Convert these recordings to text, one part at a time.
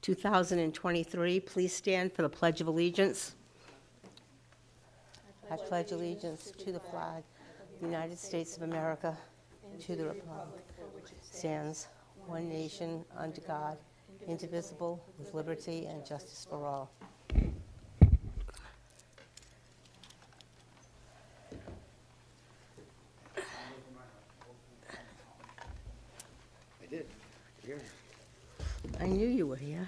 2023. Please stand for the Pledge of Allegiance. I pledge allegiance to the flag of the United States of America, to the republic which stands one nation under God, indivisible, with liberty and justice for all. I did. Here. I knew you were here.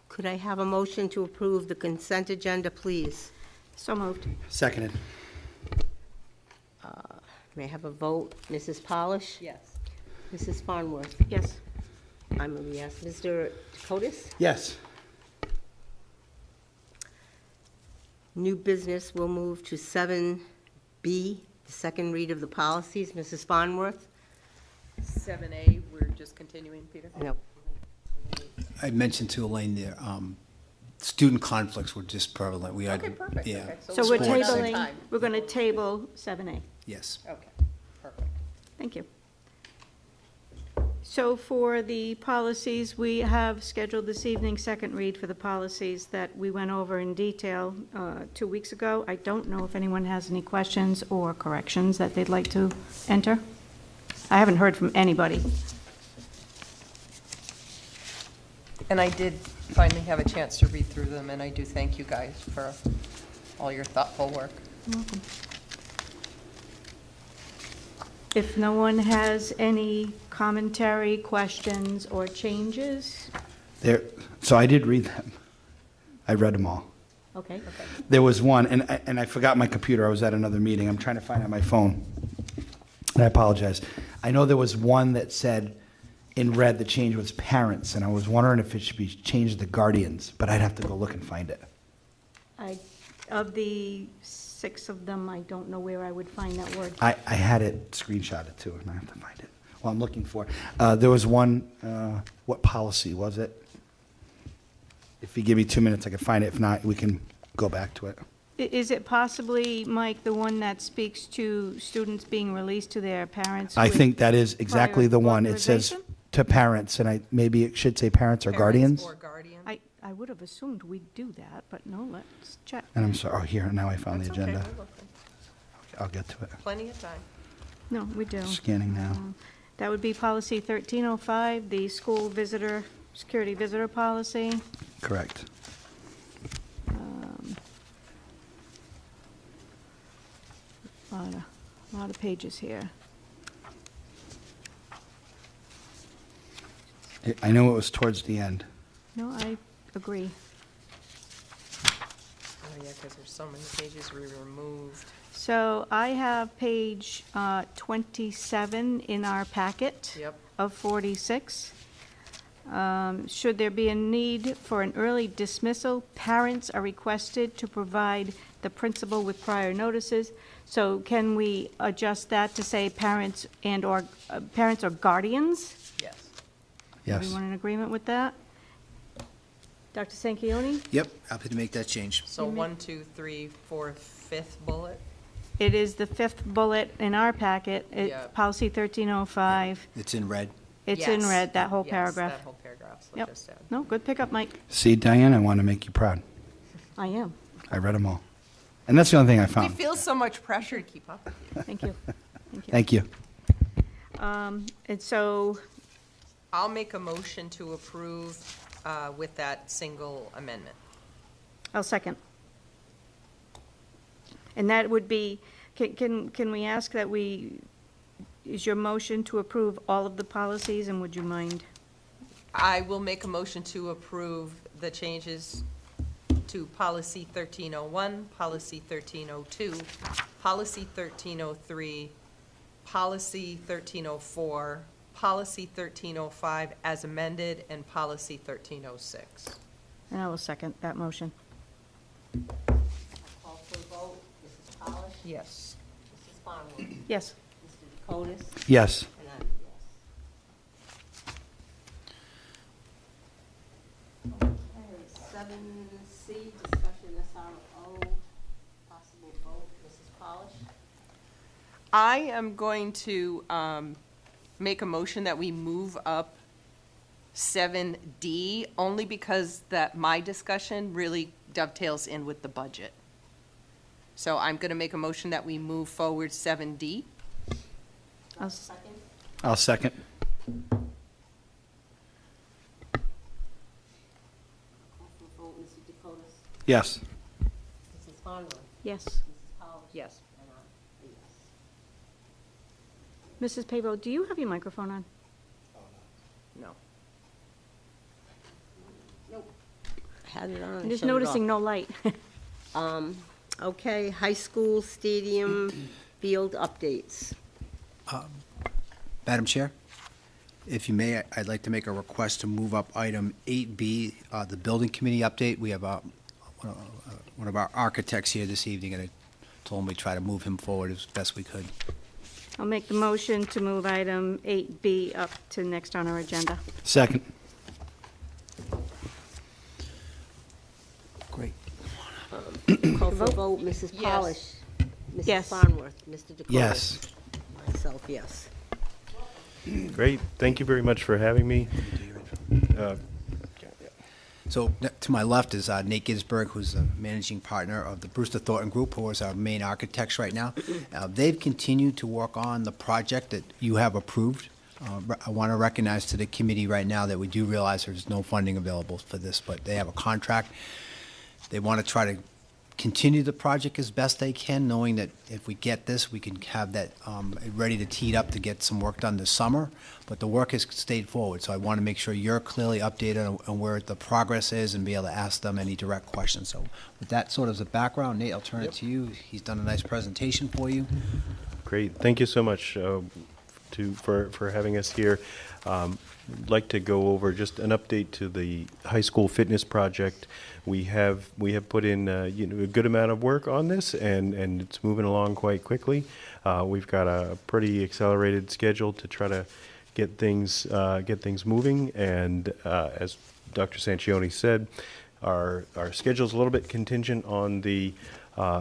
Could I have a motion to approve the consent agenda, please? So moved. Seconded. May I have a vote? Mrs. Pallasch? Yes. Mrs. Farnworth? Yes. I'm a yes. Mr. Dakotas? Yes. New business will move to 7B, the second read of the policies. Mrs. Farnworth? 7A, we're just continuing, Peter? No. I mentioned to Elaine there, student conflicts were just prevalent. We had, Okay, perfect. yeah, Okay, So we're we'll do it another tabling, time. we're going to table 7A. yes. Okay, perfect. Thank you. So for the policies, we have scheduled this evening second read for the policies that we went over in detail 2 weeks ago. I don't know if anyone has any questions or corrections that they'd like to enter. I haven't heard from anybody. And I did finally have a chance to read through them, and I do thank you guys for all your thoughtful work. You're welcome. If no one has any commentary, questions, or changes, So I did read them. I read them all. okay. There was one, and I forgot my computer. I was at another meeting. I'm trying to find it on my phone. And I apologize. I know there was one that said, in red, the change was parents, and I was wondering if it should be changed to guardians, but I'd have to go look and find it. Of the 6 of them, I don't know where I would find that word. I had it screenshotted too, and I have to find it. Well, I'm looking for it. There was one, what policy was it? If you give me 2 minutes, I can find it. If not, we can go back to it. Is it possibly, Mike, the one that speaks to students being released to their parents? I with think that is exactly prior the one. It says authorization? to parents, and maybe it should say parents or guardians. Parents or guardians. I would have assumed we'd do that, but no, let's check. And I'm sorry, oh, here, now I found the That's okay, agenda. we're looking. I'll get to it. Plenty of time. No, we do. Scanning now. That would be policy 1305, the school visitor, security visitor policy. Correct. A lot of pages here. I know it was towards the end. No, I agree. Oh, yeah, because there's so many pages we removed. So I have page 27 in our packet. Yep. Of 46. Should there be a need for an early dismissal, parents are requested to provide the principal with prior notices. So can we adjust that to say parents and/or parents or guardians? Yes. Yes. Everyone in agreement with that? Dr. Sanchioni? Yep, happy to make that change. So 1, 2, 3, 4, 5th bullet? It is the 5th bullet in our packet, Yeah. policy 1305. It's in red. It's in Yes. rid, that whole Yes, paragraph. that whole paragraph, so Yep. just add. No, good pickup, Mike. See, Diane, I want to make you proud. I am. I read them all. And that's the only thing I We found. feel so much pressure to keep up with you. Thank you. Thank you. Thank you. And so, I'll make a motion to approve with that single amendment. I'll second. And that would be, can we ask that is your motion to approve all of the policies, and would you mind? I will make a motion to approve the changes to policy 1301, policy 1302, policy 1303, policy 1304, policy 1305 as amended, and policy 1306. And I will second that motion. Call for the vote. Mrs. Pallasch? Yes. Mrs. Farnworth? Yes. Mr. Dakotas? Yes. And I'm a yes. Okay, 7C, discussion SRO, possible vote. Mrs. Pallasch? I am going to make a motion that we move up 7D, only because that my discussion really dovetails in with the budget. So I'm going to make a motion that we move forward 7D. I'll s- I'll second. Mr. Dakota, Yes. Mrs. Farnworth, Yes. Mrs. Pallasch. Yes. And I'm a yes. Mrs. Pavo, do you have your microphone on? No. Had it on. I'm just shut it noticing off. no light. Okay, high school stadium field updates. Madam Chair, if you may, I'd like to make a request to move up item 8B, the building committee update. We have one of our architects here this evening, and I told him we'd try to move him forward as best we could. I'll make the motion to move item 8B up to next on our agenda. Second. Great. Call for vote, Mrs. Yes. Pallasch. Mrs. Yes. Farnworth, Mr. Dakota. Yes. Myself, yes. Great, thank you very much for having me. So to my left is Nate Ginsberg, who's the managing partner of the Brewster Thornton Group, who is our main architects right now. They've continued to work on the project that you have approved. I want to recognize to the committee right now that we do realize there's no funding available for this, but they have a contract. They want to try to continue the project as best they can, knowing that if we get this, we can have that ready to tee it up to get some work done this summer. But the work has stayed forward, so I want to make sure you're clearly updated on where the progress is and be able to ask them any direct questions. So with that sort of as a background, Nate, I'll turn it to you. He's done a nice presentation for you. Great, thank you so much for having us here. I'd like to go over just an update to the high school fitness project. We have put in a good amount of work on this, and it's moving along quite quickly. We've got a pretty accelerated schedule to try to get things moving, and as Dr. Sanchioni said, our schedule's a little bit contingent on the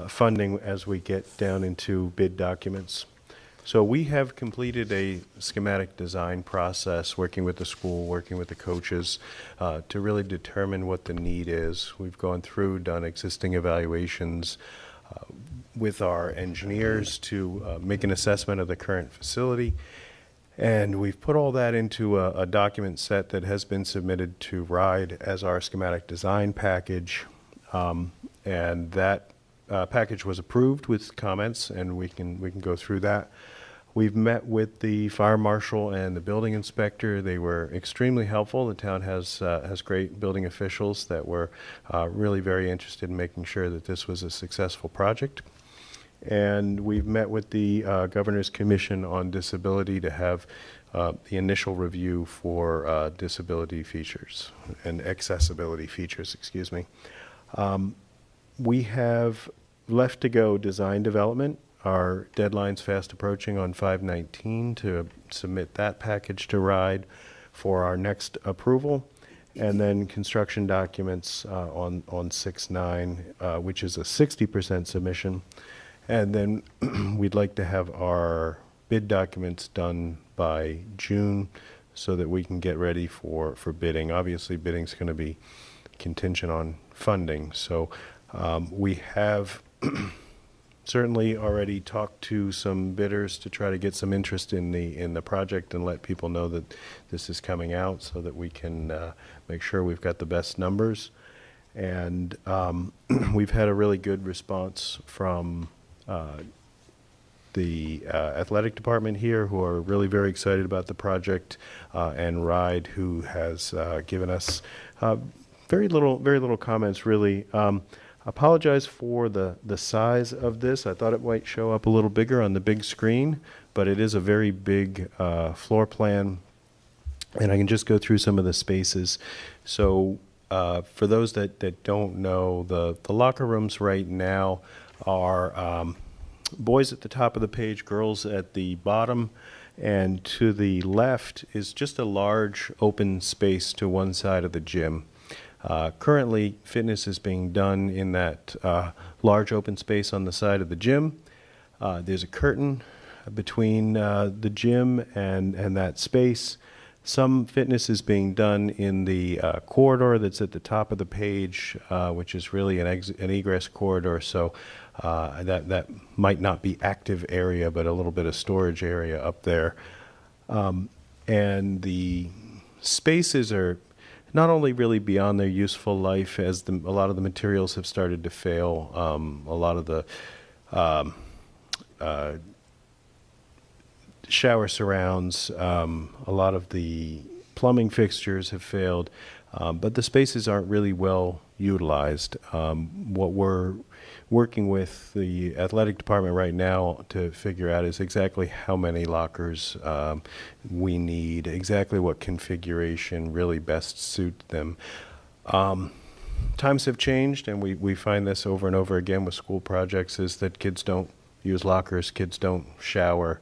funding as we get down into bid documents. So we have completed a schematic design process, working with the school, working with the coaches, to really determine what the need is. We've gone through, done existing evaluations with our engineers to make an assessment of the current facility. And we've put all that into a document set that has been submitted to RIDE as our schematic design package. And that package was approved with comments, and we can go through that. We've met with the fire marshal and the building inspector. They were extremely helpful. The town has great building officials that were really very interested in making sure that this was a successful project. And we've met with the Governor's Commission on Disability to have the initial review for disability features and accessibility features, excuse me. We have left to go design development. Our deadline's fast approaching on 5/19 to submit that package to RIDE for our next approval. And then construction documents on 6/9, which is a 60% submission. And then we'd like to have our bid documents done by June so that we can get ready for bidding. Obviously, bidding's going to be contingent on funding. So we have certainly already talked to some bidders to try to get some interest in the project and let people know that this is coming out so that we can make sure we've got the best numbers. And we've had a really good response from the athletic department here, who are really very excited about the project, and RIDE, who has given us very little comments, really. Apologize for the size of this. I thought it might show up a little bigger on the big screen, but it is a very big floor plan, and I can just go through some of the spaces. So for those that don't know, the locker rooms right now are boys at the top of the page, girls at the bottom, and to the left is just a large open space to one side of the gym. Currently, fitness is being done in that large open space on the side of the gym. There's a curtain between the gym and that space. Some fitness is being done in the corridor that's at the top of the page, which is really an egress corridor. So that might not be active area, but a little bit of storage area up there. And the spaces are not only really beyond their useful life, as a lot of the materials have started to fail. A lot of the shower surrounds, a lot of the plumbing fixtures have failed, but the spaces aren't really well utilized. What we're working with the athletic department right now to figure out is exactly how many lockers we need, exactly what configuration really best suit them. Times have changed, and we find this over and over again with school projects, is that kids don't use lockers, kids don't shower.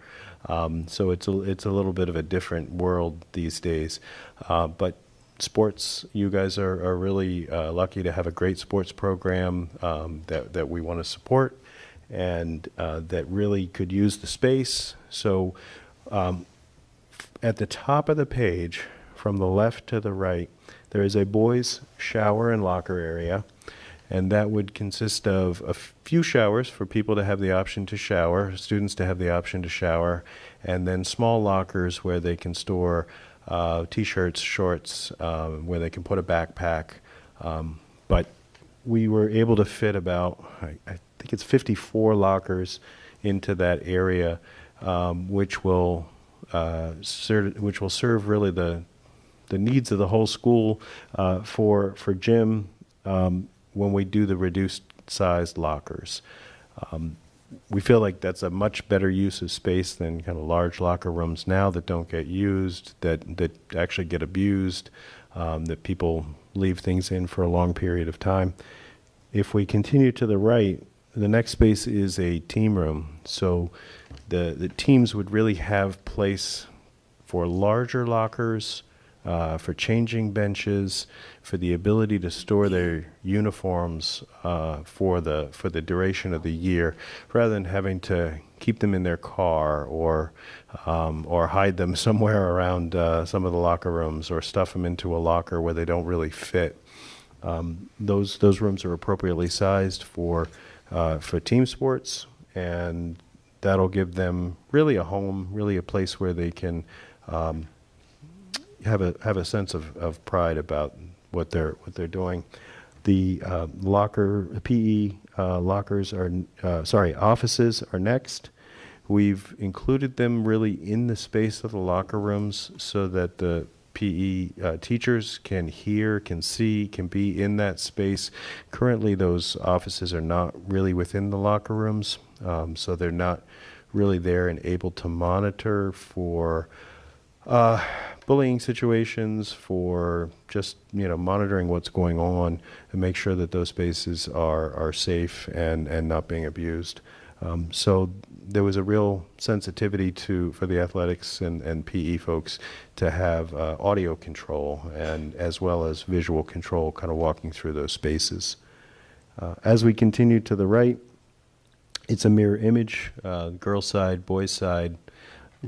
So it's a little bit of a different world these days. But sports, you guys are really lucky to have a great sports program that we want to support, and that really could use the space. So at the top of the page, from the left to the right, there is a boys' shower and locker area. And that would consist of a few showers for people to have the option to shower, students to have the option to shower, and then small lockers where they can store T-shirts, shorts, where they can put a backpack. But we were able to fit about, I think it's 54 lockers into that area, which will serve really the needs of the whole school for gym. When we do the reduced sized lockers. We feel like that's a much better use of space than kind of large locker rooms now that don't get used, that actually get abused, that people leave things in for a long period of time. If we continue to the right, the next space is a team room. So the teams would really have place for larger lockers, for changing benches, for the ability to store their uniforms for the duration of the year, rather than having to keep them in their car or hide them somewhere around some of the locker rooms, or stuff them into a locker where they don't really fit. Those rooms are appropriately sized for team sports, and that'll give them really a home, really a place where they can have a sense of pride about what they're doing. The PE lockers offices are next. We've included them really in the space of the locker rooms so that the PE teachers can hear, can see, can be in that space. Currently, those offices are not really within the locker rooms, so they're not really there and able to monitor for bullying situations, for just monitoring what's going on and make sure that those spaces are safe and not being abused. So there was a real sensitivity for the athletics and PE folks to have audio control, and as well as visual control, kind of walking through those spaces. As we continue to the right, it's a mirror image, girls' side, boys' side.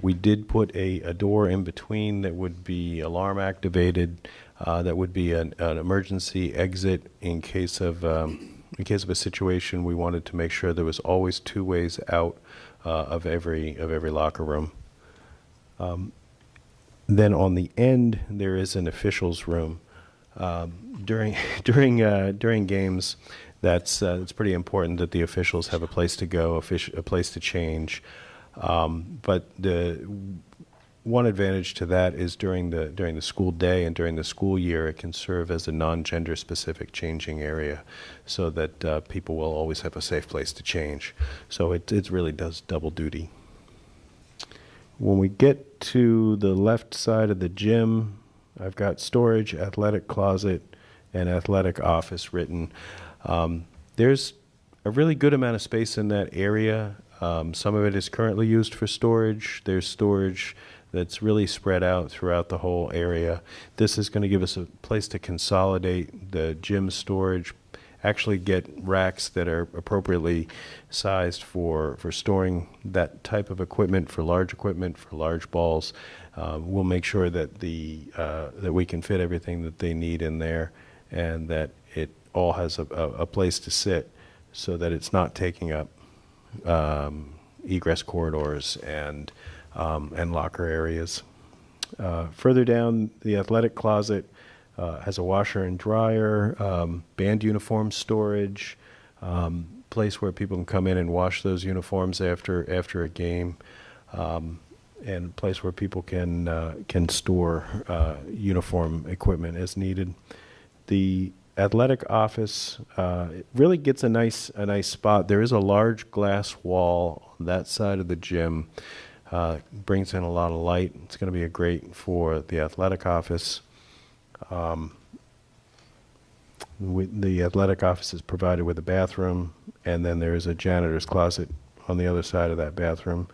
We did put a door in between that would be alarm activated, that would be an emergency exit in case of a situation. We wanted to make sure there was always two ways out of every locker room. Then on the end there is an officials room. During games, it's pretty important that the officials have a place to go, a place to change. But the one advantage to that is during the school day and during the school year, it can serve as a non-gender specific changing area, so that people will always have a safe place to change. So it really does double duty. When we get to the left side of the gym, I've got storage, athletic closet, and athletic office written. There's a really good amount of space in that area. Some of it is currently used for storage. There's storage that's really spread out throughout the whole area. This is going to give us a place to consolidate the gym storage actually get racks that are appropriately sized for storing that type of equipment, for large balls. We'll make sure that that we can fit everything that they need in there, and that it all has a place to sit, so that it's not taking up egress corridors and locker areas. Further down, the athletic closet has a washer and dryer, band uniform storage, place where people can come in and wash those uniforms after a game, and a place where people can store uniform equipment as needed. The athletic office it really gets a nice spot. There is a large glass wall on that side of the gym. Brings in a lot of light. It's going to be great for the athletic office. The athletic office is provided with a bathroom, and then there is a janitor's closet on the other side of that bathroom.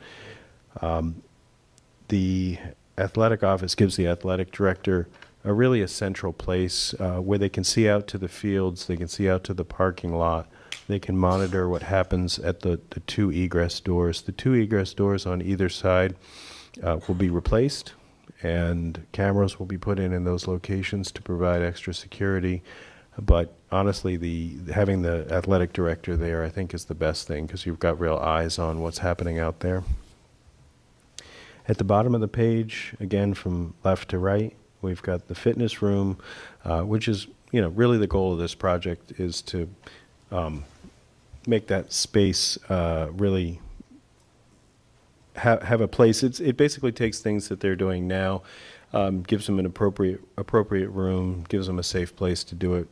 The athletic office gives the athletic director a central place where they can see out to the fields, they can see out to the parking lot, they can monitor what happens at the two egress doors. The two egress doors on either side will be replaced, and cameras will be put in those locations to provide extra security. But honestly, having the athletic director there, I think, is the best thing, because you've got real eyes on what's happening out there. At the bottom of the page, again from left to right, we've got the fitness room, which is, really the goal of this project is to make that space really have a place. It basically takes things that they're doing now, gives them an appropriate room, gives them a safe place to do it.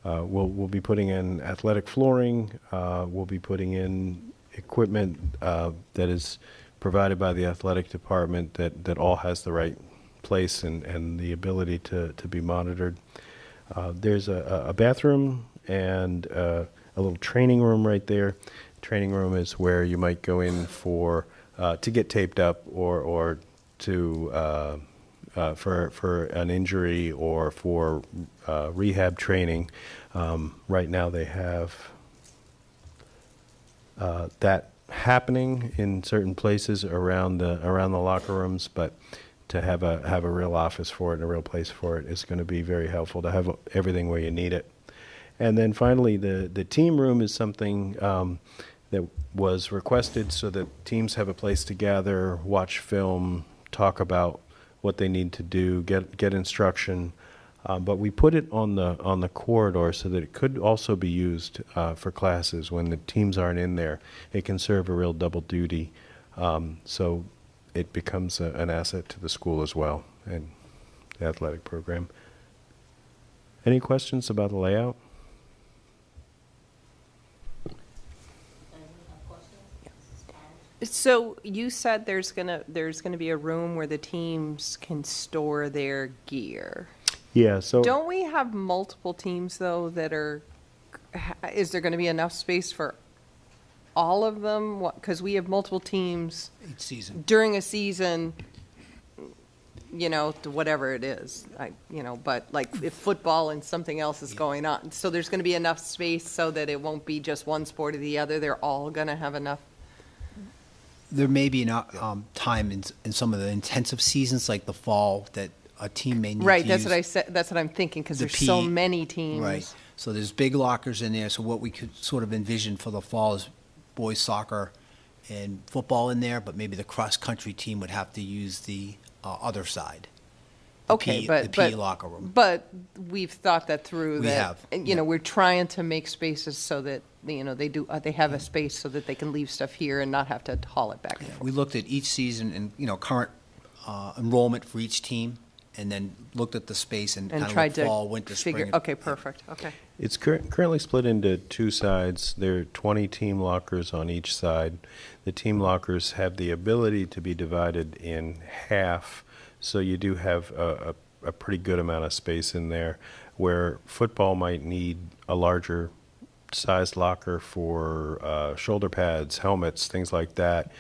We'll be putting in athletic flooring. We'll be putting in equipment that is provided by the athletic department that all has the right place and the ability to be monitored. There's a bathroom and a little training room right there. Training room is where you might go in for to get taped up or to for an injury or for rehab training. Right now they have that happening in certain places around the locker rooms, but to have a real office for it and a real place for it is going to be very helpful, to have everything where you need it. And then finally, the team room is something that was requested so that teams have a place to gather, watch film, talk about what they need to do, get instruction. But we put it on the corridor so that it could also be used for classes when the teams aren't in there. It can serve a real double duty. So it becomes an asset to the school as well and the athletic program. Any questions about the layout? So you said there's gonna be a room where the teams can store their gear. Yeah, so Don't we have multiple teams, though, is there going to be enough space for all of them? Because we have multiple teams Each season. during a season, whatever it is, but like if football and something else is going on. So there's going to be enough space so that it won't be just one sport or the other. They're all going to have enough. There may be time in some of the intensive seasons, like the fall, that a team may need to Right, that's use what I said. That's what I'm thinking, because the there's so P- many teams. Right. So there's big lockers in there. So what we could sort of envision for the fall is boys soccer and football in there, but maybe the cross-country team would have to use the other side. Okay, the PE locker room. But we've thought that through. We that, have, and, yeah. we're trying to make spaces so that they have a space so that they can leave stuff here and not have to haul it back and forth. We looked at each season and, current enrollment for each team, and then looked at the space and kind of tried to fall, winter, figure. spring. Okay, perfect. Okay. it's currently split into two sides. There are 20 team lockers on each side. The team lockers have the ability to be divided in half, so you do have a pretty good amount of space in there, where football might need a larger sized locker for shoulder pads, helmets, things like that.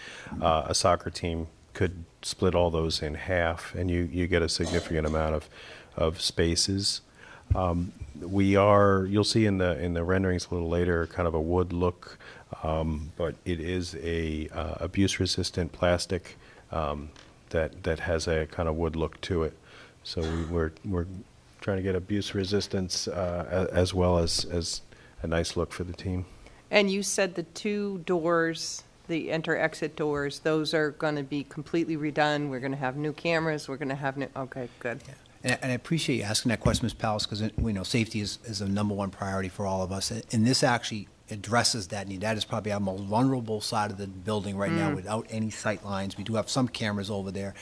A soccer team could split all those in half, and you get a significant amount of spaces. You'll see in the renderings a little later, kind of a wood look, but it is a abuse-resistant plastic that has a kind of wood look to it. So we're trying to get abuse resistance as well as a nice look for the team. And you said the 2 doors, the enter-exit doors, those are going to be completely redone. We're going to have new cameras. We're going to have new, okay, good. And I appreciate you asking that question, Ms. Pallasch, because we know safety is the #1 priority for all of us. And this actually addresses that need. That is probably our most vulnerable side of the building right now without any sight lines. We do have some cameras over there.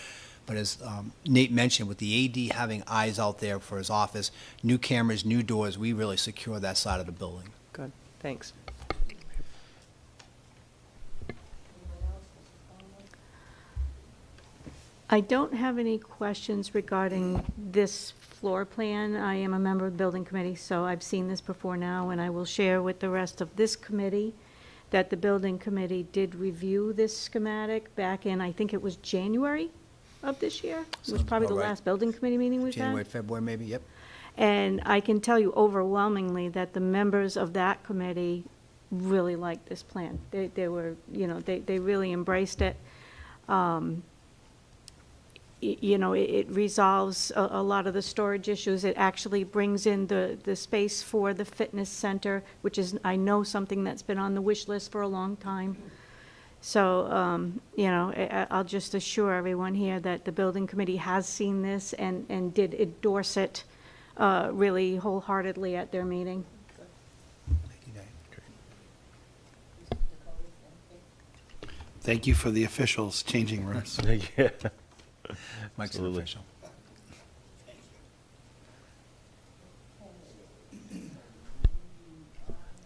But as Nate mentioned, with the AD having eyes out there for his office, new cameras, new doors, we really secure that side of the building. Good, thanks. I don't have any questions regarding this floor plan. I am a member of the building committee, so I've seen this before now, and I will share with the rest of this committee that the building committee did review this schematic back in, I think it was January of this year. It was Sounds probably the about right. last building committee meeting we've had. January, February, maybe, yep. And I can tell you overwhelmingly that the members of that committee really liked this plan. They were, they really embraced it. It resolves a lot of the storage issues. It actually brings in the space for the fitness center, which is, I know, something that's been on the wish list for a long time. So, I'll just assure everyone here that the building committee has seen this and did endorse it really wholeheartedly at their meeting. Thank you for the officials changing rooms. Yeah. Mike's an Absolutely. official.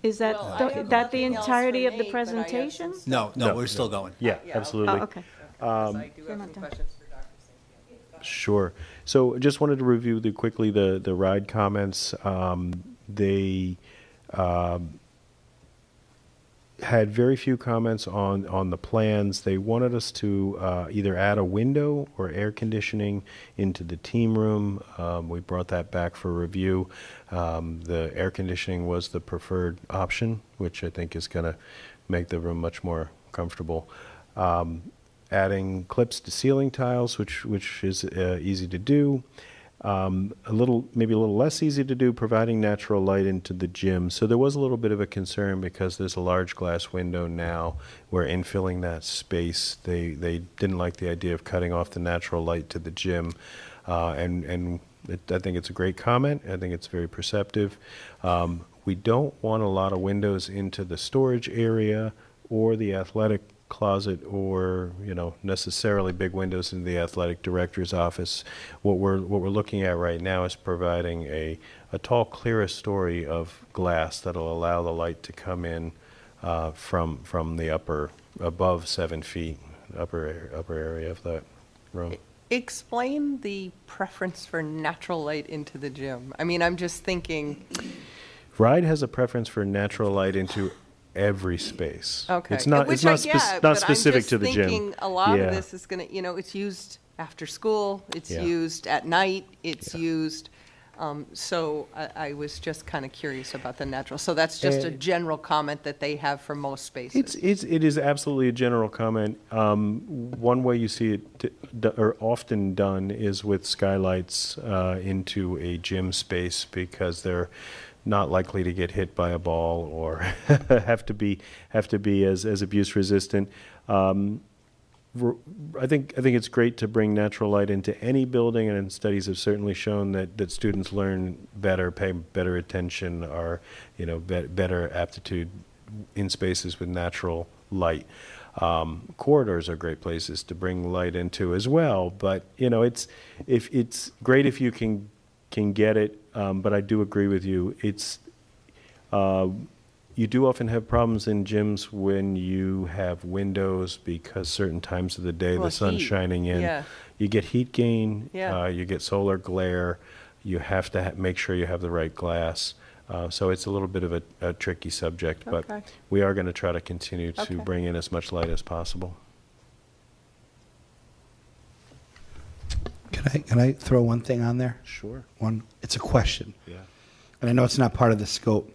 Is that, Well, I have that the nothing else entirety for of the Nate, but I have presentation? some No, No, we're still going. Yeah, Yeah, absolutely. Oh, okay. I do have You're some not done. questions for Dr. Sanchioni. Sure. So just wanted to review quickly the ride comments. They had very few comments on the plans. They wanted us to either add a window or air conditioning into the team room. We brought that back for review. The air conditioning was the preferred option, which I think is going to make the room much more comfortable. Adding clips to ceiling tiles, which is easy to do. Maybe a little less easy to do, providing natural light into the gym. So there was a little bit of a concern because there's a large glass window now where infilling that space, they didn't like the idea of cutting off the natural light to the gym. I think it's a great comment. I think it's very perceptive. We don't want a lot of windows into the storage area or the athletic closet or necessarily big windows into the athletic director's office. What we're looking at right now is providing a tall, clear story of glass that'll allow the light to come in from the above 7 feet upper area of that room. Explain the preference for natural light into the gym. I mean, I'm just thinking, Ride has a preference for natural light into every space. okay. It's not Which I it's get, not but specific to the I'm just gym. thinking a lot Yeah. of this is going to, it's used after school, it's Yeah. used at night, it's Yeah. used, so I was just kind of curious about the natural. So that's just a general comment that they have for most spaces. It is absolutely a general comment. One way you see it or often done is with skylights into a gym space because they're not likely to get hit by a ball or have to be as abuse resistant. I think it's great to bring natural light into any building, and studies have certainly shown that students learn better, pay better attention, are better aptitude in spaces with natural light. Corridors are great places to bring light into as well, but it's great if you can get it. But I do agree with you. You do often have problems in gyms when you have windows because certain times of the day Well, the sun's heat. shining in. Yeah. You get heat gain. Yeah. You get solar glare. You have to make sure you have the right glass. So it's a little bit of a tricky subject, but Okay. we are going to try to continue to Okay. bring in as much light as possible. Can Can I throw one thing on there? Sure. It's a question. Yeah. And I know it's not part of the scope.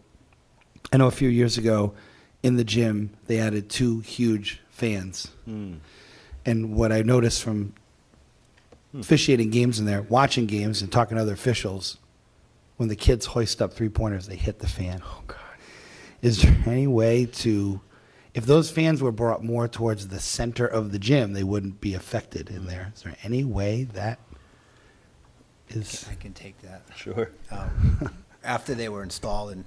I know a few years ago in the gym, they added 2 huge fans. And what I noticed from officiating games in there, watching games and talking to other officials, when the kids hoist up 3-pointers, they hit the fan. Oh, God. Is there any way to, if those fans were brought more towards the center of the gym, they wouldn't be affected in there? Is there any way that is? I can take that. Sure. After they were installed and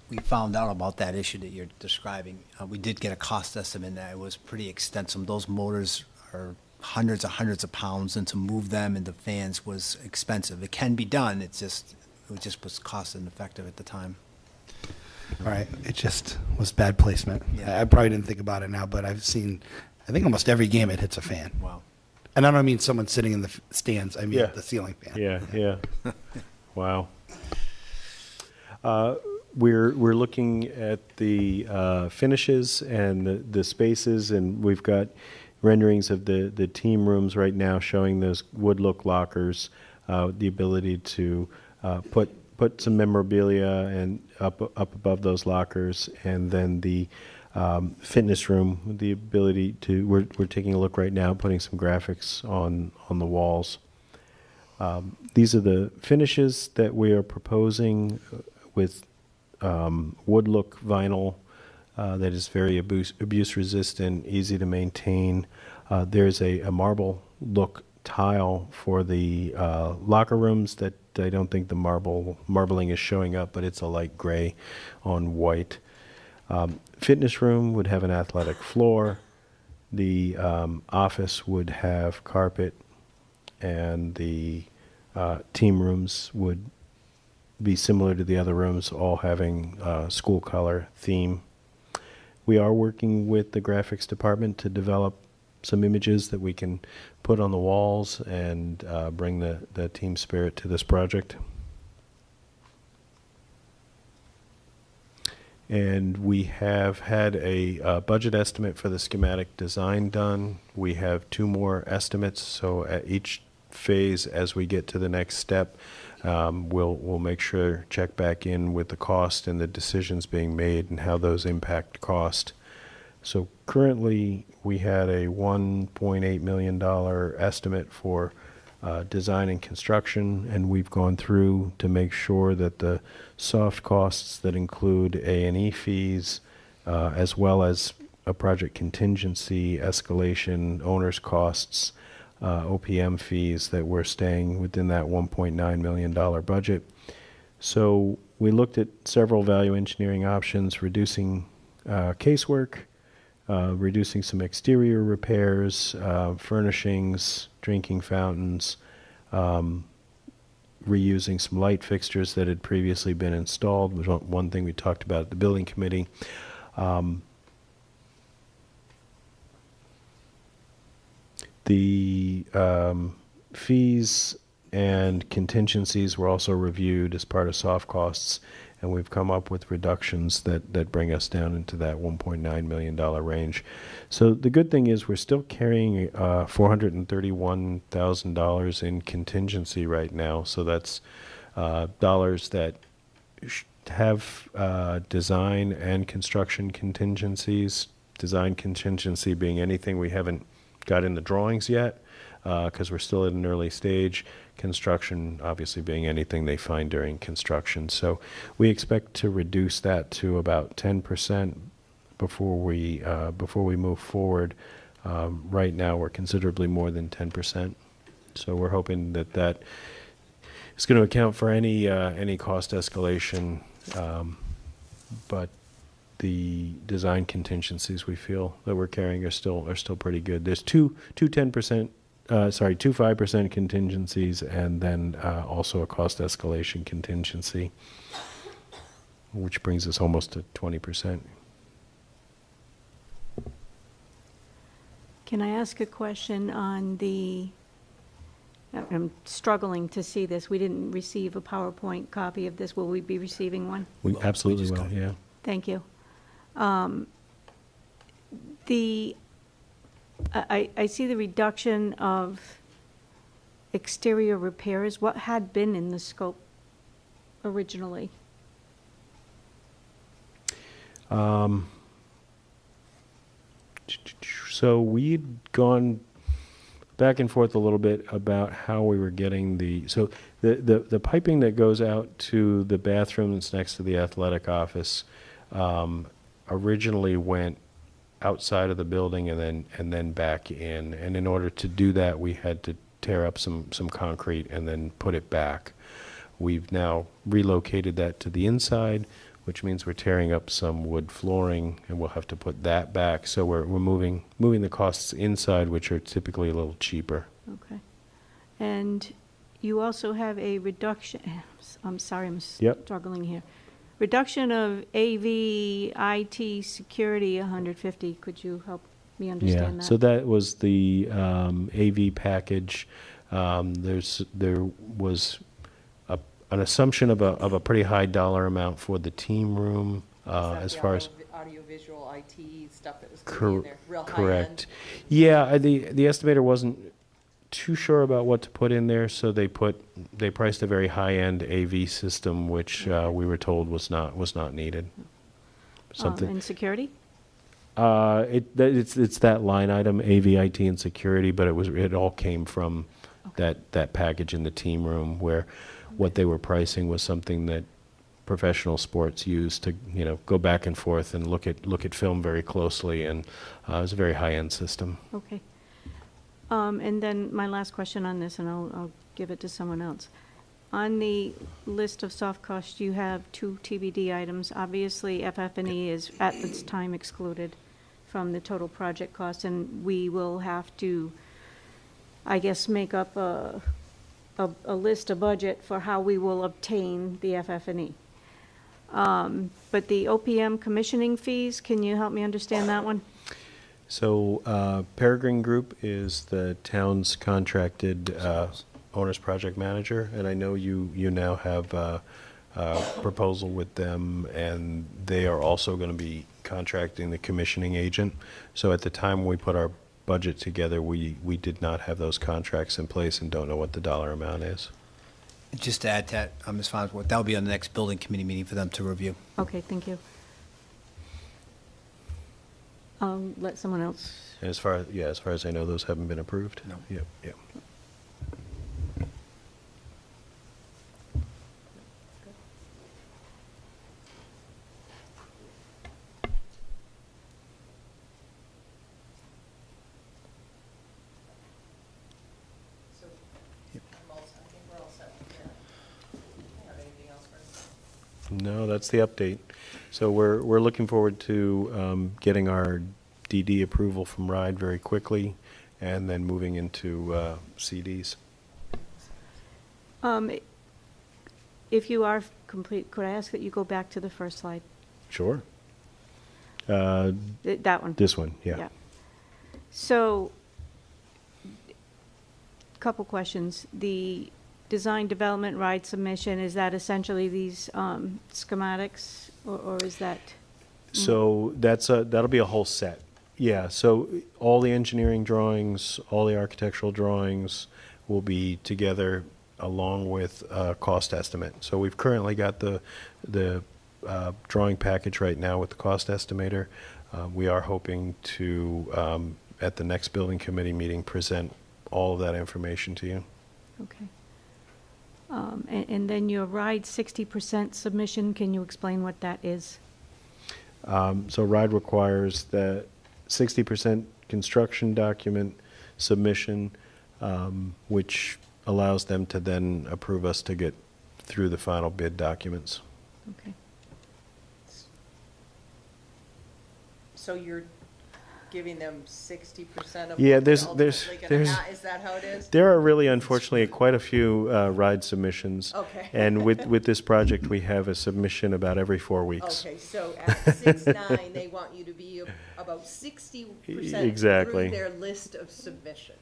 we found out about that issue that you're describing, we did get a cost estimate, and it was pretty extensive. Those motors are hundreds of pounds, and to move them and the fans was expensive. It can be done, it just was cost ineffective at the time. All right, it just was bad placement. Yeah. I probably didn't think about it now, but I've seen, I think almost every game it hits a fan. Wow. And I don't mean someone sitting in the stands, I mean Yeah. the ceiling fan. Yeah. Wow. We're looking at the finishes and the spaces, and we've got renderings of the team rooms right now showing those wood look lockers, the ability to put some memorabilia and up above those lockers, and then the fitness room, the ability to, we're taking a look right now, putting some graphics on the walls. These are the finishes that we are proposing with wood look vinyl that is very abuse resistant, easy to maintain. There's a marble look tile for the locker rooms that I don't think the marbling is showing up, but it's a light gray on white. Fitness room would have an athletic floor. The office would have carpet, and the team rooms would be similar to the other rooms, all having school color theme. We are working with the graphics department to develop some images that we can put on the walls and bring the team spirit to this project. And we have had a budget estimate for the schematic design done. We have 2 more estimates, so at each phase as we get to the next step, we'll make sure, check back in with the cost and the decisions being made and how those impact cost. So currently, we had a $1.8 million estimate for design and construction, and we've gone through to make sure that the soft costs that include A&E fees, as well as a project contingency, escalation, owner's costs, OPM fees, that we're staying within that $1.9 million budget. So we looked at several value engineering options, reducing casework, reducing some exterior repairs, furnishings, drinking fountains, reusing some light fixtures that had previously been installed, was one thing we talked about at the building committee. The fees and contingencies were also reviewed as part of soft costs, and we've come up with reductions that bring us down into that $1.9 million range. So the good thing is we're still carrying $431,000 in contingency right now. So that's dollars that have design and construction contingencies. Design contingency being anything we haven't got in the drawings yet, because we're still at an early stage. Construction obviously being anything they find during construction. So we expect to reduce that to about 10% before we move forward. Right now we're considerably more than 10%. So we're hoping that is going to account for any cost escalation, but the design contingencies we feel that we're carrying are still pretty good. There's two 5% contingencies, and then also a cost escalation contingency, which brings us almost to 20%. Can I ask a question on the, I'm struggling to see this. We didn't receive a PowerPoint copy of this. Will we be receiving one? We absolutely will, yeah. Thank you. I see the reduction of exterior repairs, what had been in the scope originally? So we'd gone back and forth a little bit about how we were getting the piping that goes out to the bathroom that's next to the athletic office originally went outside of the building and then back in. And in order to do that, we had to tear up some concrete and then put it back. We've now relocated that to the inside, which means we're tearing up some wood flooring, and we'll have to put that back. So we're moving the costs inside, which are typically a little cheaper. Okay. And you also have a reduction, I'm sorry, I'm Yep. struggling here. Reduction of AV, IT, security, 150. Could you help me understand that? So that was the AV package. There was an assumption of a pretty high dollar amount for the team room as far as audiovisual IT stuff that was going to be in there, real high end. correct. Yeah, the estimator wasn't too sure about what to put in there, so they priced a very high end AV system, which we were told was not needed. Something. And security? It's that line item, AV, IT, and security, but it all came from that package in the team room, where what they were pricing was something that professional sports use to go back and forth and look at film very closely, and it was a very high end system. Okay. And then my last question on this, and I'll give it to someone else. On the list of soft costs, you have 2 TBD items. Obviously, FF&E is at this time excluded from the total project cost, and we will have to, I guess, make up a list, a budget for how we will obtain the FF&E. But the OPM commissioning fees, can you help me understand that one? So Peregrine Group is the town's contracted owner's project manager, and I know you now have a proposal with them, and they are also going to be contracting the commissioning agent. So at the time we put our budget together, we did not have those contracts in place and don't know what the dollar amount is. Just to add to that, Ms. Farnworth, that'll be on the next building committee meeting for them to review. Okay, thank you. I'll let someone else. And as far as I know, those haven't been approved? No. Yep. No, that's the update. So we're looking forward to getting our DD approval from RIDE very quickly, and then moving into CDs. If you are complete, could I ask that you go back to the first slide? Sure. That one. This one, yeah. So, couple questions. The design development RIDE submission, is that essentially these schematics, or is that? So that'll be a whole set. Yeah, so all the engineering drawings, all the architectural drawings will be together along with a cost estimate. So we've currently got the drawing package right now with the cost estimator. We are hoping to, at the next building committee meeting, present all of that information to you. Okay. And then your RIDE 60% submission, can you explain what that is? So RIDE requires that 60% construction document submission, which allows them to then approve us to get through the final bid documents. Okay. So you're giving them 60% of. Yeah, what there's- they're there's- ultimately there's- gonna is that how it is? There are really, unfortunately, quite a few RIDE submissions. Okay. And with this project, we have a submission about every 4 weeks. Okay, so at 6-9, they want you to be about 60% Exactly. through their list of submissions.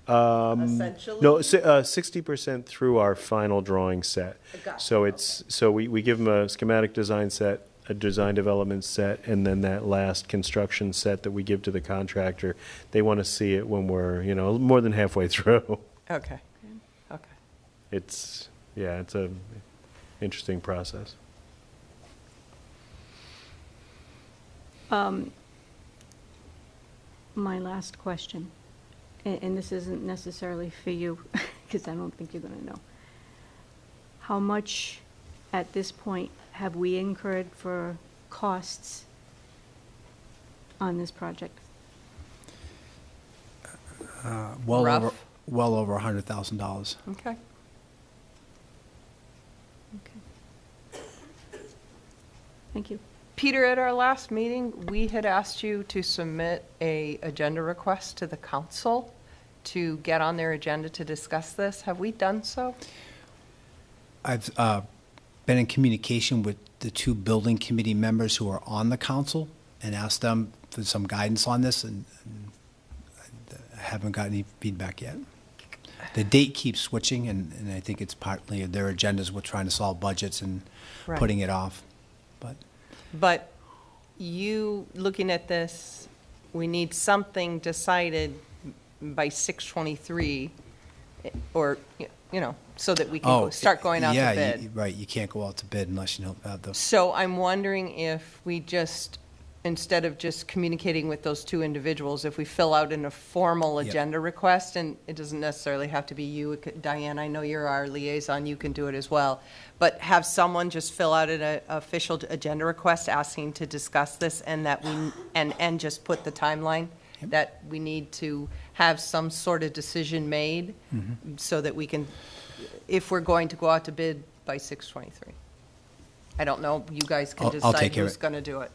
Essentially? No, 60% through our final drawing set. Gotcha, So so we give them a schematic design set, a design development set, and then that last construction set that we give to the contractor. They want to see it when we're, more than halfway through. Okay. it's a interesting process. My last question, and this isn't necessarily for you, because I don't think you're going to know. How much, at this point, have we incurred for costs on this project? Rough. Well over $100,000. Okay. Okay. Thank you. Peter, at our last meeting, we had asked you to submit a agenda request to the council to get on their agenda to discuss this. Have we done so? I've been in communication with the two building committee members who are on the council and asked them for some guidance on this, and I haven't got any feedback yet. The date keeps switching, and I think it's partly their agendas with trying to solve budgets and Right. putting it off. But you, looking at this, we need something decided by 6/23, or, so that we can start going out to yeah, bid. right, you can't go out to bid unless you have the, So I'm wondering if we just, instead of just communicating with those two individuals, if we fill out in a formal Yep. agenda request, and it doesn't necessarily have to be you, Diane, I know you're our liaison, you can do it as well, but have someone just fill out an official agenda request asking to discuss this, and that we, and just put the timeline, that we need to have some sort of decision made, so that we can, if we're going to go out to bid by 6/23. I don't know, you guys can I'll decide take care of who's it. going to do it.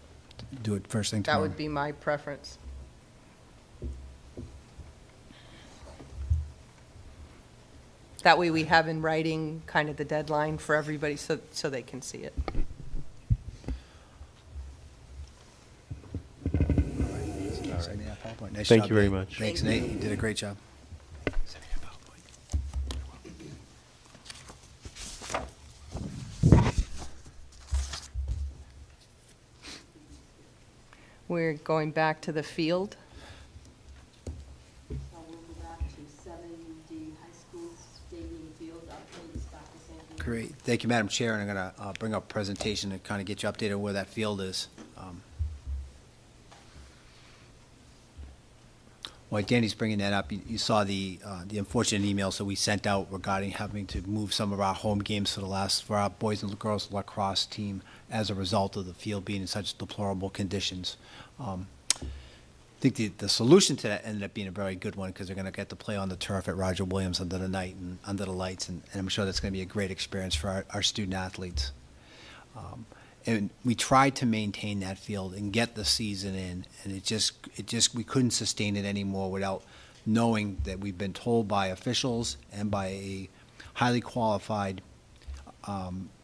do it first thing That tomorrow. would be my preference. That way we have in writing kind of the deadline for everybody so they can see it. Send me that PowerPoint. Nice Thank job, you very Nate. much. Thanks, Nate. You did a great job. Send me that PowerPoint. We're going back to the field. So we'll go back to 7D High School Stadium Field updates, Dr. Sanchioni. Great. Thank you, Madam Chair, and I'm going to bring up a presentation to kind of get you updated on where that field is. While Danny's bringing that up, you saw the unfortunate emails that we sent out regarding having to move some of our home games for our boys and girls lacrosse team as a result of the field being in such deplorable conditions. I think the solution to that ended up being a very good one, because they're going to get to play on the turf at Roger Williams under the night and under the lights, and I'm sure that's going to be a great experience for our student athletes. And we tried to maintain that field and get the season in, and it just we couldn't sustain it anymore without knowing that we've been told by officials and by a highly qualified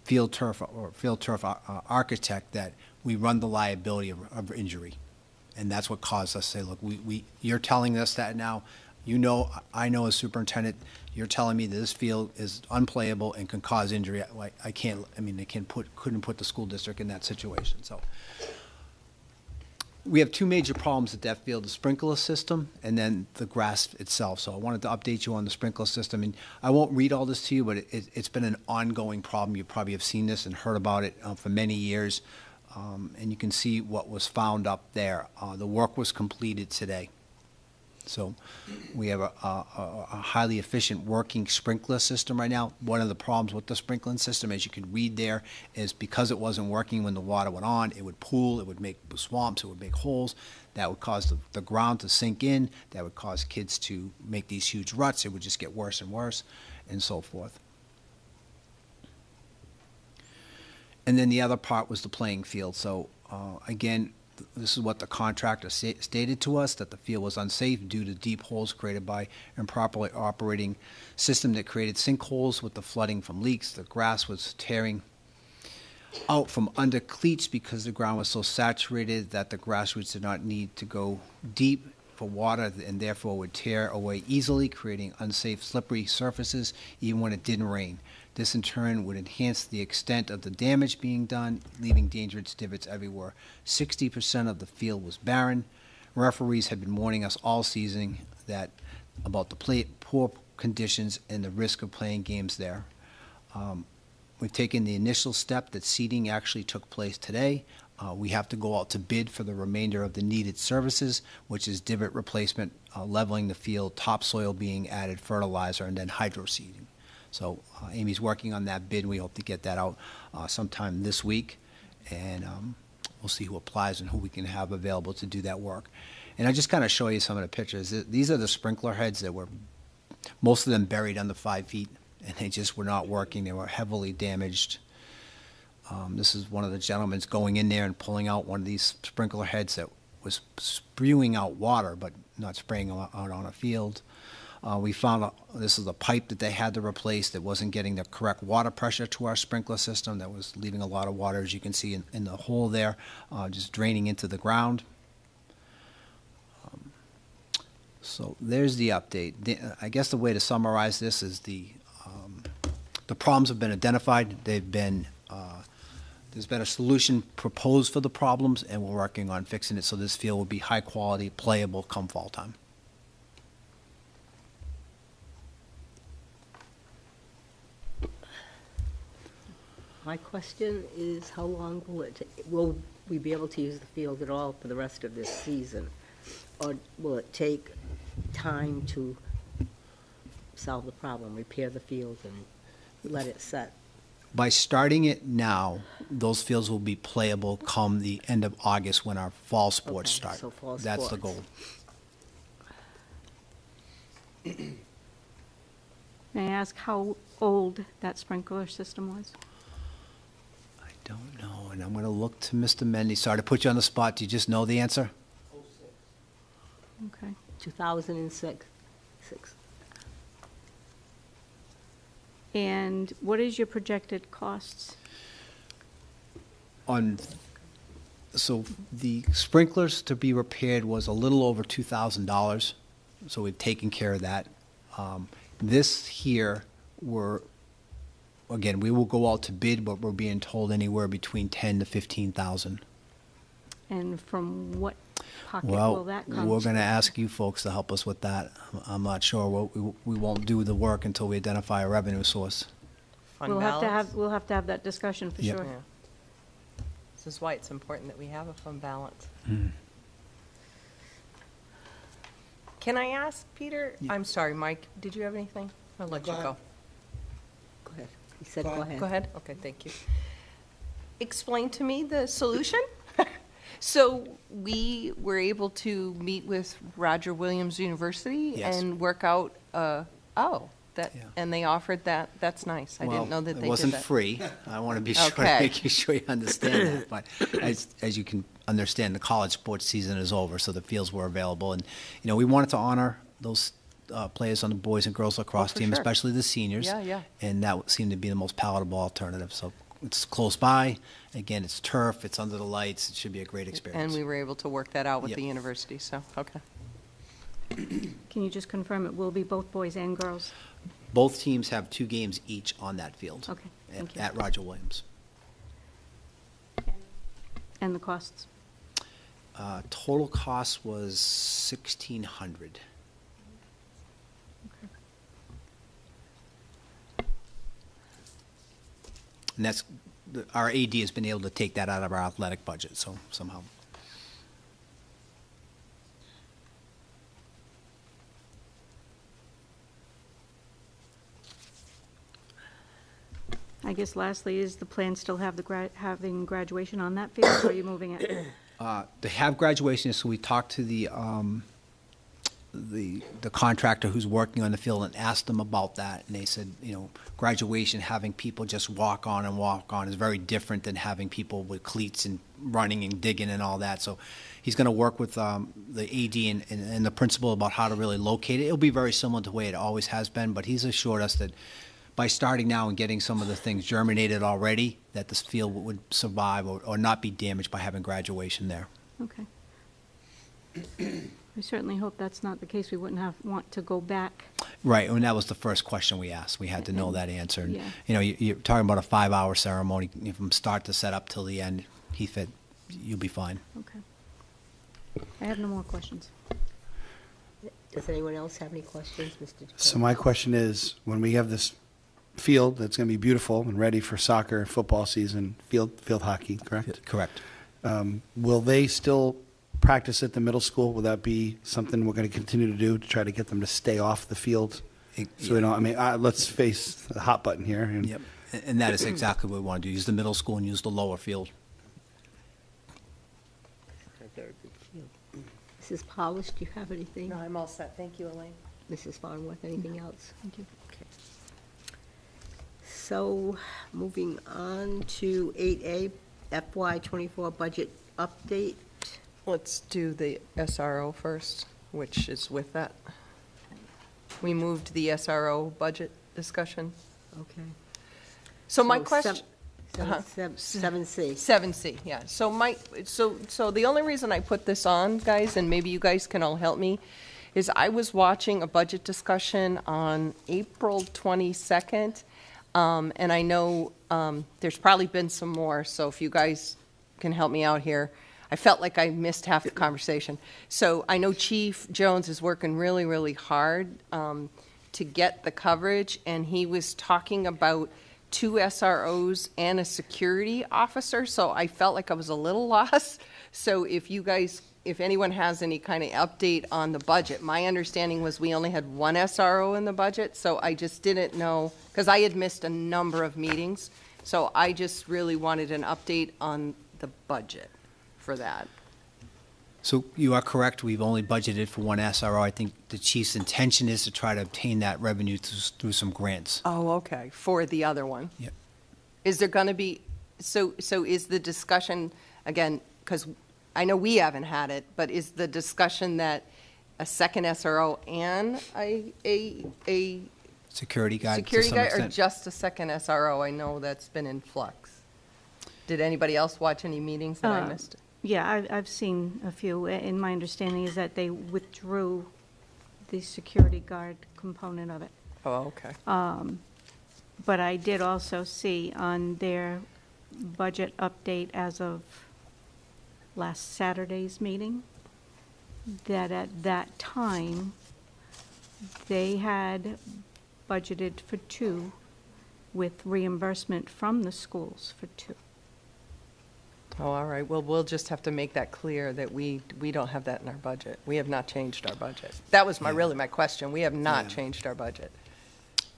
field turf architect that we run the liability of injury, and that's what caused us to say, look, you're telling us that now. I know as superintendent, you're telling me that this field is unplayable and can cause injury. They couldn't put the school district in that situation. So we have two major problems at that field: the sprinkler system and then the grass itself. So I wanted to update you on the sprinkler system, and I won't read all this to you, but it's been an ongoing problem. You probably have seen this and heard about it for many years, and you can see what was found up there. The work was completed today. So we have a highly efficient working sprinkler system right now. One of the problems with the sprinkling system, as you could read there, is because it wasn't working when the water went on, it would pool, it would make swamps, it would make holes. That would cause the ground to sink in. That would cause kids to make these huge ruts. It would just get worse and worse, and so forth. And then the other part was the playing field. So again, this is what the contractor stated to us, that the field was unsafe due to deep holes created by improperly operating system that created sinkholes with the flooding from leaks. The grass was tearing out from under cleats because the ground was so saturated that the grass roots did not need to go deep for water, and therefore would tear away easily, creating unsafe slippery surfaces even when it didn't rain. This in turn would enhance the extent of the damage being done, leaving dangerous divots everywhere. 60% of the field was barren. Referees had been warning us all season about the poor conditions and the risk of playing games there. We've taken the initial step that seeding actually took place today. We have to go out to bid for the remainder of the needed services, which is divot replacement, leveling the field, topsoil being added, fertilizer, and then hydro seeding. So Amy's working on that bid. We hope to get that out sometime this week, and we'll see who applies and who we can have available to do that work. And I just kind of show you some of the pictures. These are the sprinkler heads that were, most of them buried under 5 feet, and they just were not working. They were heavily damaged. This is one of the gentlemen's going in there and pulling out one of these sprinkler heads that was spewing out water, but not spraying out on a field. We found this is a pipe that they had to replace that wasn't getting the correct water pressure to our sprinkler system. That was leaving a lot of water, as you can see in the hole there, just draining into the ground. So there's the update. I guess the way to summarize this is the problems have been identified. They've been there's been a solution proposed for the problems, and we're working on fixing it so this field will be high quality, playable come fall time. My question is, how long will we be able to use the field at all for the rest of this season? Or will it take time to solve the problem, repair the field and let it set? By starting it now, those fields will be playable come the end of August when our fall sports Okay, start. so fall That's the sports. goal. May I ask how old that sprinkler system was? I don't know, and I'm going to look to Mr. Mendy. Sorry to put you on the spot. Do you just know the answer? Okay. 2006. And what is your projected costs? So the sprinklers to be repaired was a little over $2,000, so we've taken care of that. This here, again, we will go out to bid, but we're being told anywhere between $10,000 to $15,000. And from what pocket Well, will that come? we're going to ask you folks to help us with that. I'm not sure. We won't do the work until we identify a revenue source. Fund We'll balance. have to have that discussion for Yep. sure. Yeah. This is why it's important that we have a fund balance. Hmm. Can I ask, Peter? I'm sorry, Mike, did you have anything? I'll let you go. Go ahead. He said, go ahead. Go ahead. Okay, thank you. Explain to me the solution. So we were able to meet with Roger Williams University Yes. and work out, Yeah. and they offered that. That's nice. I didn't know that they did that. It wasn't free. I want to be sure, Okay. make sure you understand that. But as you can understand, the college sports season is over, so the fields were available. And, we wanted to honor those players on the boys and girls lacrosse for team, sure. especially the seniors. Yeah, yeah. And that seemed to be the most palatable alternative. So it's close by. Again, it's turf. It's under the lights. It should be a great experience. And we were able to work that out with Yep. the university, so, okay. Can you just confirm it will be both boys and girls? Both teams have 2 games each on that field. Okay, thank you. At Roger Williams. And the costs? Total cost was $1,600. And that's, our AD has been able to take that out of our athletic budget, so somehow. I guess lastly, is the plan still have having graduation on that field, or are you moving it? They have graduation, so we talked to the contractor who's working on the field and asked them about that, and they said, graduation, having people just walk on is very different than having people with cleats and running and digging and all that. So he's going to work with the AD and the principal about how to really locate it. It'll be very similar to the way it always has been, but he's assured us that by starting now and getting some of the things germinated already, that this field would survive or not be damaged by having graduation there. Okay. We certainly hope that's not the case. We wouldn't want to go back. Right, and that was the first question we asked. We had to know that answer. And, Yeah. you're talking about a 5-hour ceremony from start to set up till the end. He said, you'll be fine. Okay. I have no more questions. Does anyone else have any questions, Mr. So my question is, when we have this field that's going to be beautiful and ready for soccer and football season, field hockey, correct? Correct. Will they still practice at the middle school? Will that be something we're going to continue to do to try to get them to stay off the field? So we don't, I mean, let's face the hot button here. And Yep. And that is exactly what we want to do, use the middle school and use the lower field. Mrs. Pallasch, do you have anything? No, I'm all set. Thank you, Elaine. Mrs. Farnworth, anything else? Thank you. Okay. So, moving on to 8A, FY24 budget update. Let's do the SRO first, which is with that. We moved the SRO budget discussion. Okay. So my So question. seven- 7C. 7C, yeah. So the only reason I put this on, guys, and maybe you guys can all help me, is I was watching a budget discussion on April 22nd, and I know there's probably been some more, so if you guys can help me out here. I felt like I missed half the conversation. So I know Chief Jones is working really, really hard to get the coverage, and he was talking about 2 SROs and a security officer, so I felt like I was a little lost. So if you guys, if anyone has any kind of update on the budget, my understanding was we only had 1 SRO in the budget, so I just didn't know, because I had missed a number of meetings, so I just really wanted an update on the budget for that. So you are correct, we've only budgeted for 1 SRO. I think the chief's intention is to try to obtain that revenue through some grants. Oh, okay, for the other one. Yep. Is there going to be, so is the discussion, again, because I know we haven't had it, but is the discussion that a second SRO and a Security guard to security some guy, or extent. just a second SRO? I know that's been in flux. Did anybody else watch any meetings that I missed? Yeah, I've seen a few, and my understanding is that they withdrew the security guard component of it. Oh, okay. But I did also see on their budget update as of last Saturday's meeting, that at that time, they had budgeted for 2 with reimbursement from the schools for 2. Oh, all right. Well, we'll just have to make that clear that we don't have that in our budget. We have not changed our budget. That was really my question. We have not changed our budget.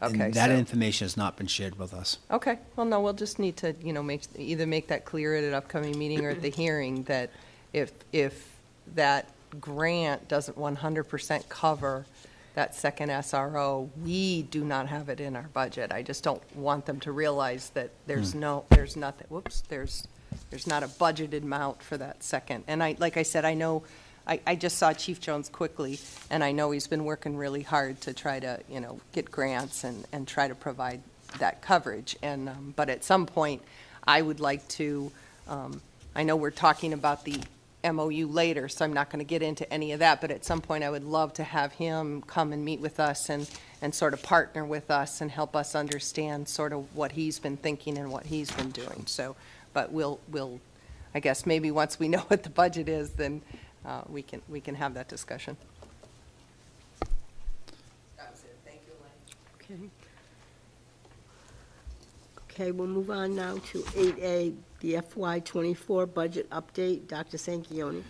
Okay, And that so- information has not been shared with us. Okay, well, no, we'll just need to, either make that clear at an upcoming meeting or at the hearing, that if that grant doesn't 100% cover that second SRO, we do not have it in our budget. I just don't want them to realize that there's not a budgeted amount for that second. And like I said, I know, I just saw Chief Jones quickly, and I know he's been working really hard to try to, get grants and try to provide that coverage. And, but at some point, I would like to, I know we're talking about the MOU later, so I'm not going to get into any of that, but at some point, I would love to have him come and meet with us and sort of partner with us and help us understand sort of what he's been thinking and what he's been doing. So, but we'll, I guess maybe once we know what the budget is, then we can have that discussion. That was it. Thank you, Elaine. Okay. Okay, we'll move on now to 8A, the FY24 budget update. Dr. Sanchioni.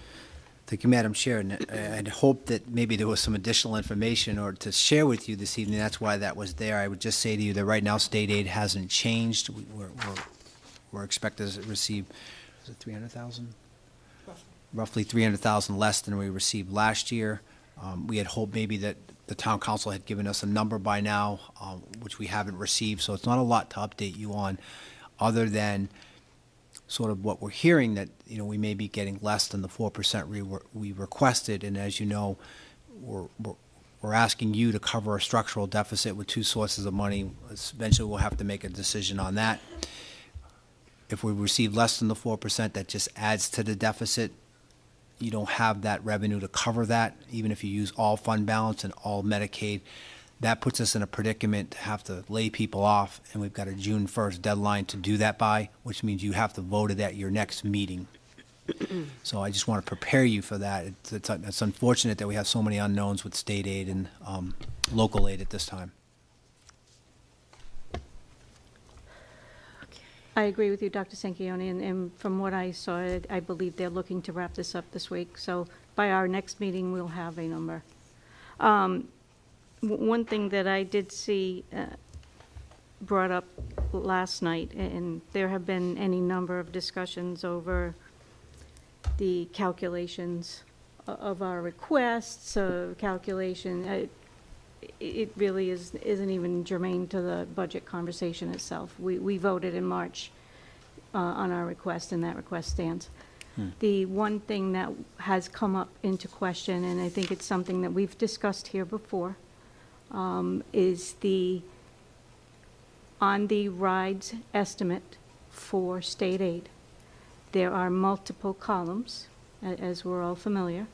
Thank you, Madam Chair, and I'd hope that maybe there was some additional information or to share with you this evening. That's why that was there. I would just say to you that right now, state aid hasn't changed. We're expected to receive, is it 300,000? Roughly 300,000 less than we received last year. We had hoped maybe that the town council had given us a number by now, which we haven't received, so it's not a lot to update you on, other than sort of what we're hearing, that, we may be getting less than the 4% we requested, and as you know, we're asking you to cover a structural deficit with 2 sources of money. Eventually, we'll have to make a decision on that. If we receive less than the 4%, that just adds to the deficit. You don't have that revenue to cover that, even if you use all fund balance and all Medicaid. That puts us in a predicament to have to lay people off, and we've got a June 1st deadline to do that by, which means you have to vote it at your next meeting. So I just want to prepare you for that. It's unfortunate that we have so many unknowns with state aid and local aid at this time. I agree with you, Dr. Sanchioni, and from what I saw, I believe they're looking to wrap this up this week. So by our next meeting, we'll have a number. One thing that I did see brought up last night, and there have been any number of discussions over the calculations of our requests, calculation. It really isn't even germane to the budget conversation itself. We voted in March on our request, and that request stands. The one thing that has come up into question, and I think it's something that we've discussed here before, is on the rides estimate for state aid. There are multiple columns, as we're all familiar,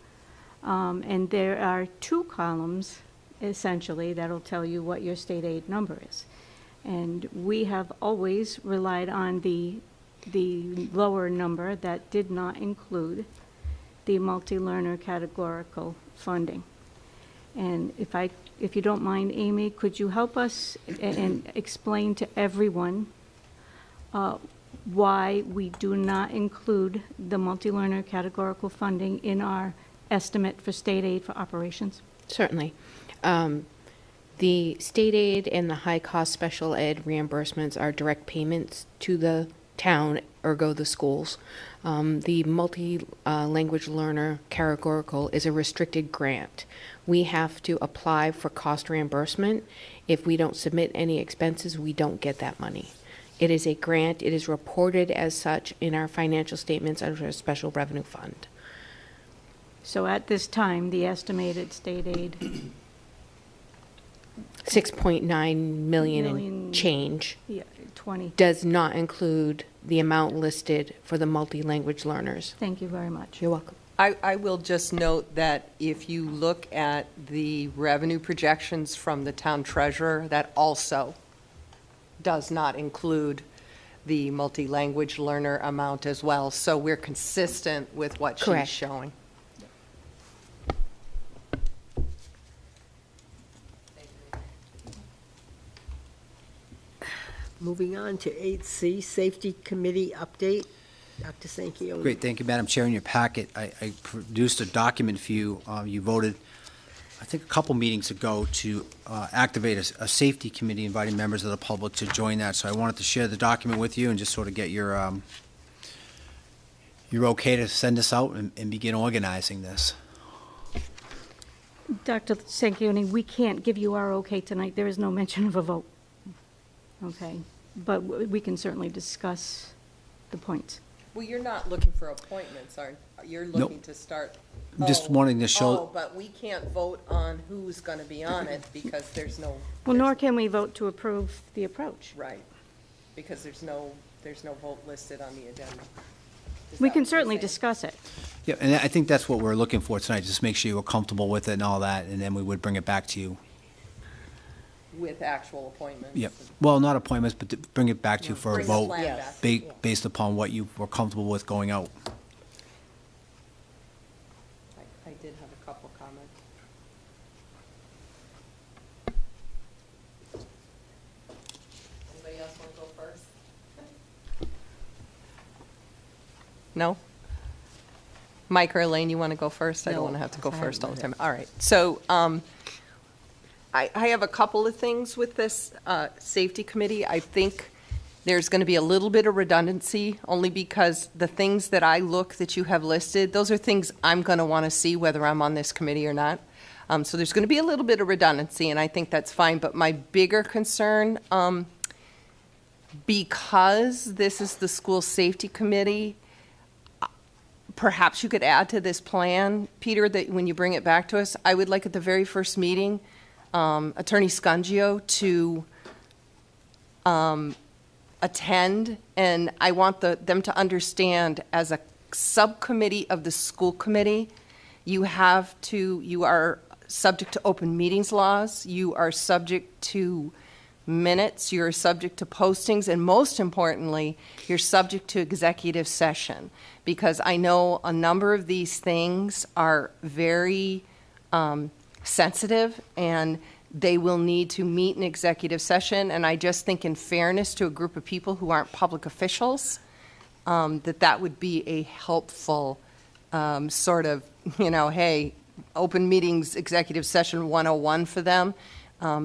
and there are 2 columns essentially that'll tell you what your state aid number is. And we have always relied on the lower number that did not include the multi-learner categorical funding. And if you don't mind, Amy, could you help us and explain to everyone why we do not include the multi-learner categorical funding in our estimate for state aid for operations? Certainly. The state aid and the high-cost special ed reimbursements are direct payments to the town, ergo the schools. The multi-language learner categorical is a restricted grant. We have to apply for cost reimbursement. If we don't submit any expenses, we don't get that money. It is a grant. It is reported as such in our financial statements under a special revenue fund. So at this time, the estimated state aid 6.9 million and change 20. does not include the amount listed for the multi-language learners. Thank you very much. You're welcome. I will just note that if you look at the revenue projections from the town treasurer, that also does not include the multi-language learner amount as well. So we're consistent with what she's Correct. showing. Moving on to 8C, Safety Committee update. Dr. Sanchioni. Great, thank you, Madam Chair. In your packet, I produced a document for you. You voted, I think, a couple meetings ago to activate a safety committee, inviting members of the public to join that. So I wanted to share the document with you and just sort of get your okay to send this out and begin organizing this. Dr. Sanchioni, we can't give you our okay tonight. There is no mention of a vote. Okay, but we can certainly discuss the points. Well, you're not looking for appointments, aren't you? You're looking to start. Just wanting to show. Oh, but we can't vote on who's going to be on it because there's no. Well, nor can we vote to approve the approach. Right, because there's no vote listed on the agenda. Is We that can what you're certainly saying? discuss it. Yeah, and I think that's what we're looking for tonight, just make sure you were comfortable with it and all that, and then we would bring it back to you. With actual appointments. Yep. Well, not appointments, but to bring it back to you for a Bring the vote, plan back. based upon what you were comfortable with going out. I did have a couple comments. Anybody else want to go first? No? Mike or Elaine, you want to go first? I don't No, want to have to go go first all the ahead. time. All right. So I have a couple of things with this safety committee. I think there's going to be a little bit of redundancy, only because the things that I look that you have listed, those are things I'm going to want to see whether I'm on this committee or not. So there's going to be a little bit of redundancy, and I think that's fine. But my bigger concern, because this is the school safety committee, perhaps you could add to this plan, Peter, that when you bring it back to us, I would like at the very first meeting, Attorney Scungio to attend, and I want them to understand, as a subcommittee of the school committee, you are subject to open meetings laws, you are subject to minutes, you're subject to postings, and most importantly, you're subject to executive session. Because I know a number of these things are very sensitive, and they will need to meet in executive session. And I just think in fairness to a group of people who aren't public officials, that would be a helpful sort of, hey, open meetings, executive session 101 for them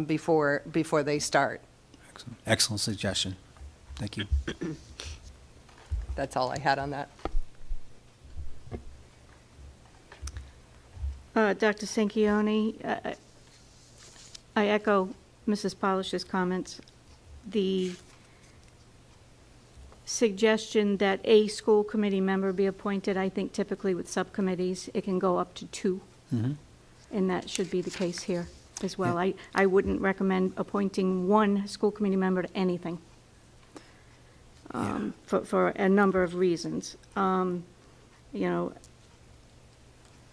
before they start. Excellent suggestion. Thank you. That's all I had on that. Dr. Sanchioni, I echo Mrs. Pallasch's comments. The suggestion that a school committee member be appointed, I think typically with subcommittees, it can go up to 2. And that should be the case here as well. I wouldn't recommend appointing one school committee member to anything for a number of reasons.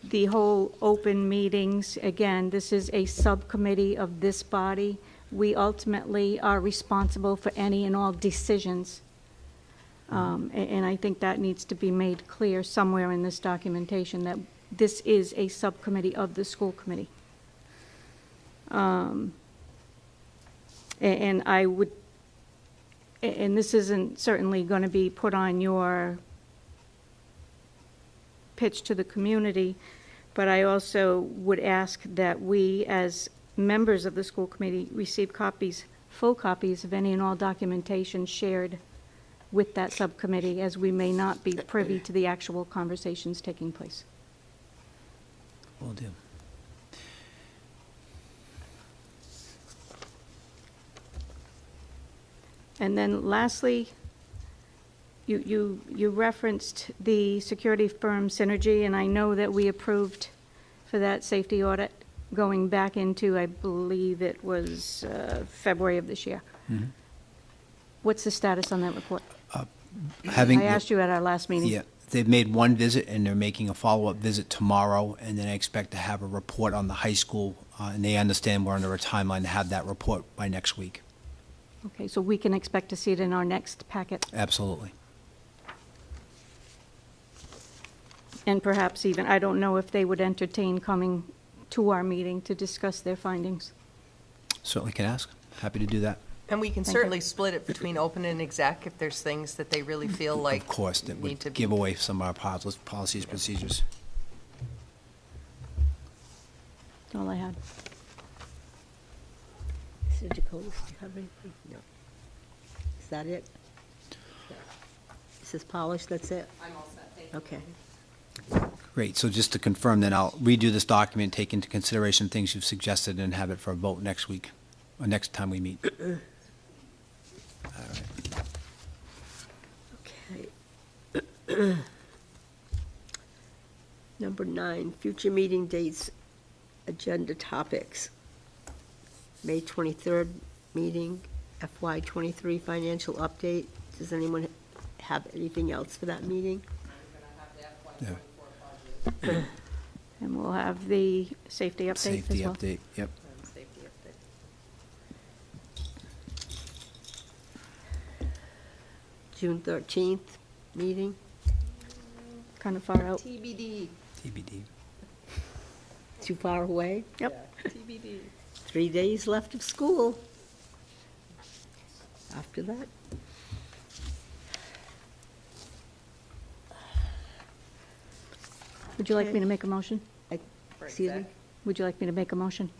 The whole open meetings, again, this is a subcommittee of this body. We ultimately are responsible for any and all decisions. And I think that needs to be made clear somewhere in this documentation, that this is a subcommittee of the school committee. And I would, and this isn't certainly going to be put on your pitch to the community, but I also would ask that we, as members of the school committee, receive copies, full copies of any and all documentation shared with that subcommittee, as we may not be privy to the actual conversations taking place. Will do. And then lastly, you referenced the security firm Synergy, and I know that we approved for that safety audit going back into, I believe it was February of this year. What's the status on that report? I asked you at our last meeting. Yeah, they've made one visit, and they're making a follow-up visit tomorrow, and then I expect to have a report on the high school, and they understand we're under a timeline to have that report by next week. Okay, so we can expect to see it in our next packet, Absolutely. and perhaps even, I don't know if they would entertain coming to our meeting to discuss their findings. Certainly can ask. Happy to do that. And we can Thank you. certainly split it between open and exec if there's things that they really feel like Of course, that need to would be. give away some of our policies, procedures. That's all I had. Mr. Jacoby, do you have anything? No. Is that it? Mrs. Pallasch, that's it? I'm all set, thank you. Okay. Great, so just to confirm, then I'll redo this document, take into consideration things you've suggested, and have it for a vote next week, or next time we meet. All right. Okay. Number 9, future meeting dates, agenda topics. May 23rd meeting, FY '23 financial update. Does anyone have anything else for that meeting? Yeah. And we'll have the safety update as Safety well. update, yep. Safety update. June 13th meeting. Kind of far out. TBD. TBD. Too far away? Yep. TBD. 3 days left of school. After that, Would you like me to make a motion? excuse me? Would you like me to make a motion?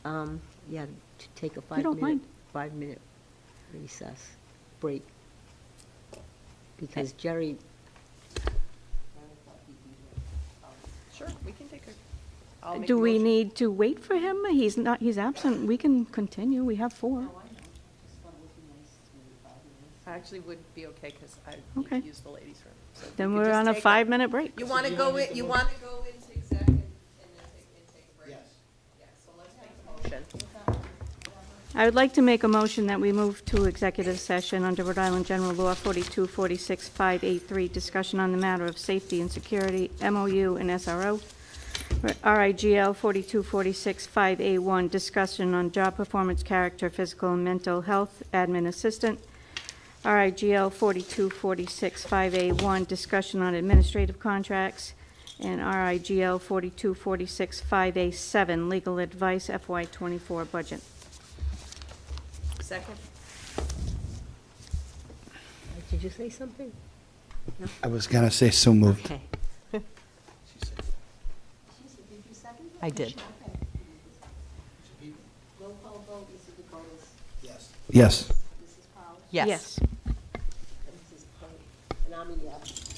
Yeah, to take a You don't mind. 5-minute recess, break. Because Jerry, Sure, we can take a. I'll make Do the we motion. need to wait for him? He's not, he's absent. We can continue. We have 4. I actually would be okay, because I Okay. need to use the ladies' room. So if Then you could we're just on a take 5-minute break. You want to go in, you want to go into exec and then take a break? Yes. Yeah, so let's make the motion. I would like to make a motion that we move to executive session under Rhode Island General Law 4246583, discussion on the matter of safety and security, MOU and SRO, RIGL 4246 5A1, discussion on job performance, character, physical and mental health, admin assistant. RIGL 4246 5A1, discussion on administrative contracts. And RIGL 4246 5A7, legal advice, FY24 budget. Second? Did you say something? I was going to say so moved. Okay. I did. Roll call vote, Mr. DeBonis. Yes. Mrs. Powell. Yes. Yes. And Mrs. Payne. And I'm a yes.